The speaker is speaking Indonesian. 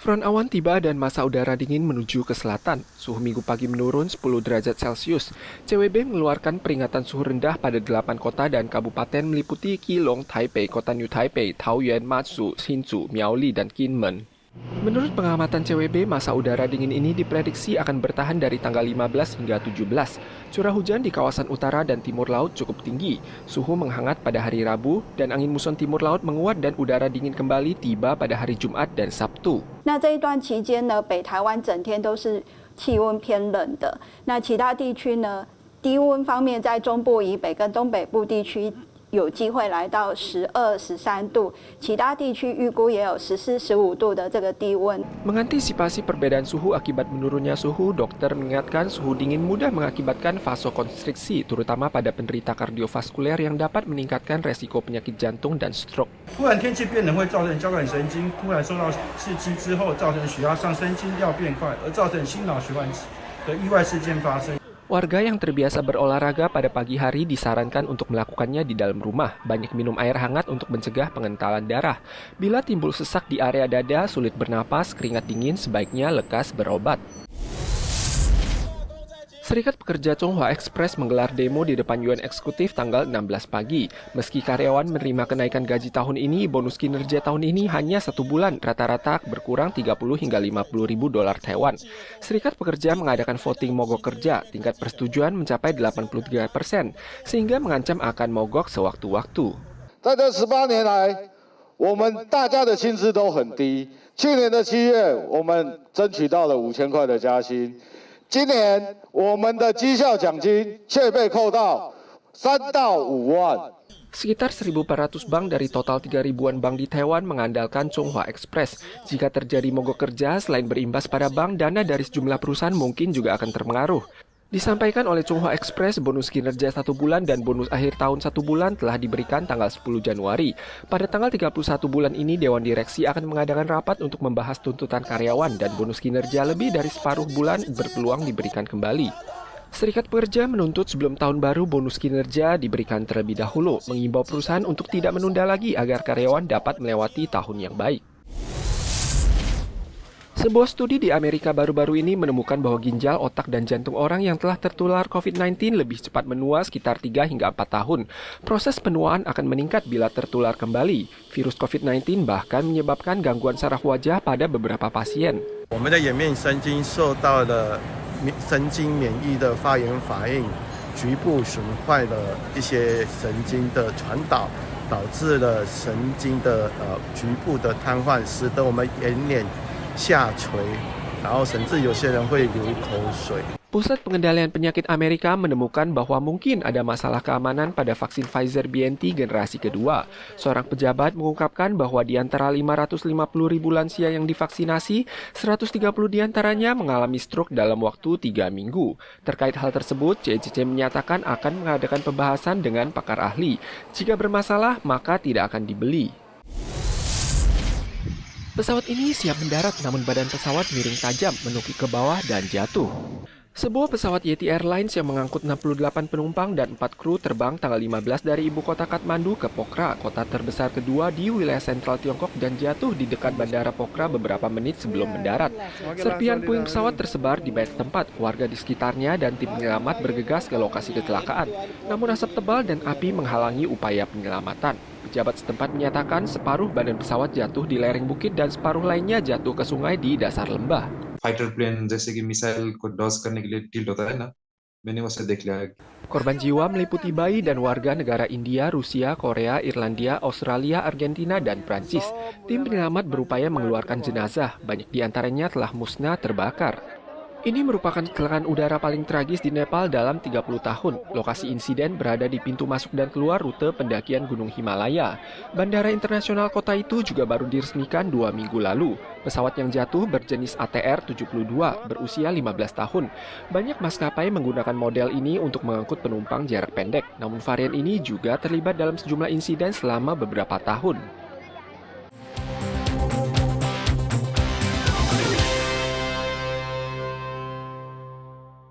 Front awan tiba dan massa udara dingin menuju ke selatan. Suhu Minggu pagi menurun 10 derajat Celcius. CWB mengeluarkan peringatan suhu rendah pada 8 kota dan kabupaten meliputi Keelung, Taipei, Kota New Taipei, Taoyuan, Matsu, Hsinchu, Miaoli, dan Kinmen. Menurut pengamatan CWB, massa udara dingin ini diprediksi akan bertahan dari tanggal 15 hingga 17. Curah hujan di kawasan utara dan timur laut cukup tinggi. Suhu menghangat pada hari Rabu dan angin muson timur laut menguat dan udara dingin kembali tiba pada hari Jumat dan Sabtu. 那这一段期间呢，北台湾整天都是气温偏冷的。那其他地区呢，低温方面在中部以北跟东北部地区有机会来到12、13度，其他地区预估也有14、15度的这个低温。 Mengantisipasi perbedaan suhu akibat menurunnya suhu, dokter mengingatkan suhu dingin mudah mengakibatkan vasokonstriksi, terutama pada penderita kardiovaskuler yang dapat meningkatkan resiko penyakit jantung dan stroke. 突然天气变冷会造成交感神经突然受到刺激之后，造成血压上升、心跳变快，而造成心脑血管的意外事件发生。 Warga yang terbiasa berolahraga pada pagi hari disarankan untuk melakukannya di dalam rumah. Banyak minum air hangat untuk mencegah pengentalan darah. Bila timbul sesak di area dada, sulit bernapas, keringat dingin, sebaiknya lekas berobat. Serikat Pekerja Chonghua Express menggelar demo di depan Yuan Eksekutif tanggal 16 pagi. Meski karyawan menerima kenaikan gaji tahun ini, bonus kinerja tahun ini hanya 1 bulan, rata-rata berkurang 30 hingga 50 ribu dolar Taiwan. Serikat Pekerja mengadakan voting mogok kerja, tingkat persetujuan mencapai 83%, sehingga mengancam akan mogok sewaktu-waktu. 在这18年来，我们大家的薪资都很低。去年的7月，我们争取到了5000块的加薪。 今年我们的绩效奖金却被扣到3到5万。 Sekitar 1.400 bank dari total 3.000-an bank di Taiwan mengandalkan Chonghua Express. Jika terjadi mogok kerja, selain berimbas pada bank, dana dari sejumlah perusahaan mungkin juga akan terpengaruh. Disampaikan oleh Chonghua Express, bonus kinerja 1 bulan dan bonus akhir tahun 1 bulan telah diberikan tanggal 10 Januari. Pada tanggal 31 bulan ini, Dewan Direksi akan mengadakan rapat untuk membahas tuntutan karyawan dan bonus kinerja lebih dari separuh bulan berpeluang diberikan kembali. Serikat Pekerja menuntut sebelum tahun baru bonus kinerja diberikan terlebih dahulu, mengimbau perusahaan untuk tidak menunda lagi agar karyawan dapat melewati tahun yang baik. Sebuah studi di Amerika baru-baru ini menemukan bahwa ginjal, otak, dan jantung orang yang telah tertular COVID-19 lebih cepat menua sekitar 3 hingga 4 tahun. Proses penuaan akan meningkat bila tertular kembali. Virus COVID-19 bahkan menyebabkan gangguan saraf wajah pada beberapa pasien. 我们的眼面神经受到了神经免疫的发炎反应，局部损坏了一些神经的传导，导致了神经的局部的瘫痪，使得我们眼睑 下垂，然后甚至有些人会流口水。 Pusat Pengendalian Penyakit Amerika menemukan bahwa mungkin ada masalah keamanan pada vaksin Pfizer BNT generasi kedua. Seorang pejabat mengungkapkan bahwa di antara 550 ribu lansia yang divaksinasi, 130 diantaranya mengalami stroke dalam waktu 3 minggu. Terkait hal tersebut, CCC menyatakan akan mengadakan pembahasan dengan pakar ahli. Jika bermasalah, maka tidak akan dibeli. Pesawat ini siap mendarat, namun badan pesawat miring tajam, menukik ke bawah dan jatuh. Sebuah pesawat Yeti Airlines yang mengangkut 68 penumpang dan 4 kru terbang tanggal 15 dari ibu kota Kathmandu ke Pokhara, kota terbesar kedua di wilayah sentral Tiongkok, dan jatuh di dekat bandara Pokhara beberapa menit sebelum mendarat. Serpihan puing pesawat tersebar di banyak tempat. Warga di sekitarnya dan tim penyelamat bergegas ke lokasi kecelakaan. Namun asap tebal dan api menghalangi upaya penyelamatan. Pejabat setempat menyatakan separuh badan pesawat jatuh di lereng bukit dan separuh lainnya jatuh ke sungai di dasar lembah. Fighter plane जैसे कि मिसाइल को डॉज करने के लिए टिल्ट होता है ना, मैंने उसे देख लिया. Korban jiwa meliputi bayi dan warga negara India, Rusia, Korea, Irlandia, Australia, Argentina, dan Prancis. Tim penyelamat berupaya mengeluarkan jenazah, banyak di antaranya telah musnah terbakar. Ini merupakan kecelakaan udara paling tragis di Nepal dalam 30 tahun. Lokasi insiden berada di pintu masuk dan keluar rute pendakian Gunung Himalaya. Bandara internasional kota itu juga baru diresmikan 2 minggu lalu. Pesawat yang jatuh berjenis ATR-72 berusia 15 tahun. Banyak maskapai menggunakan model ini untuk mengangkut penumpang jarak pendek. Namun varian ini juga terlibat dalam sejumlah insiden selama beberapa tahun.